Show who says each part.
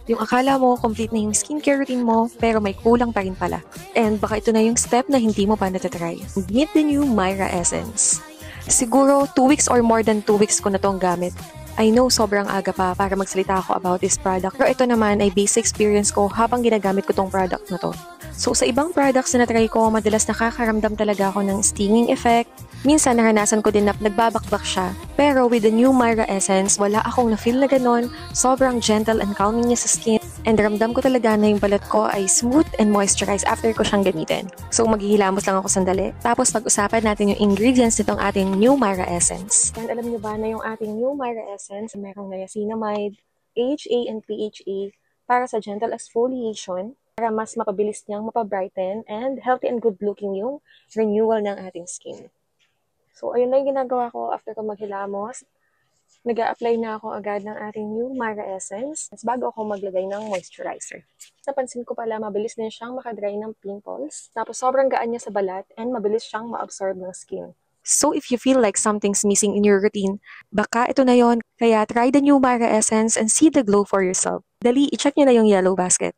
Speaker 1: Yung akala mo complete na yung skincare routine mo, pero may kulang pa rin pala. And baka ito na yung step na hindi mo pa natatry. Meet the new Myra Essence. Siguro 2 weeks or more than 2 weeks ko na tong gamit. I know sobrang aga pa para magsalita ako about this product, pero ito naman ay basic experience ko habang ginagamit ko tong product na to. So sa ibang products na natry ko, madalas nakakaramdam talaga ako ng stinging effect. Minsan naranasan ko din na nagbabakbak siya. Pero with the new Myra Essence, wala akong na-feel na ganon. Sobrang gentle and calming niya sa skin. And ramdam ko talaga na yung balat ko ay smooth and moisturized after ko siyang gamitin. So maghihilamos lang ako sandali. Tapos pag-usapan natin yung ingredients nitong ating new Myra Essence. And alam niyo ba na yung ating new Myra Essence, merong niacinamide, AHA and PHA para sa gentle exfoliation, para mas mapabilis niyang mapabrighten and healthy and good looking yung renewal ng ating skin. So, ayun na yung ginagawa ko after ko maghilamos. Nag-a-apply na ako agad ng ating new Myra Essence bago ako maglagay ng moisturizer. Napansin ko pala, mabilis din siyang makadry ng pimples. Tapos, sobrang gaan niya sa balat and mabilis siyang ma-absorb ng skin. So, if you feel like something's missing in your routine, baka ito na yon. Kaya, try the new Myra Essence and see the glow for yourself. Dali, i-check niyo na yung yellow basket.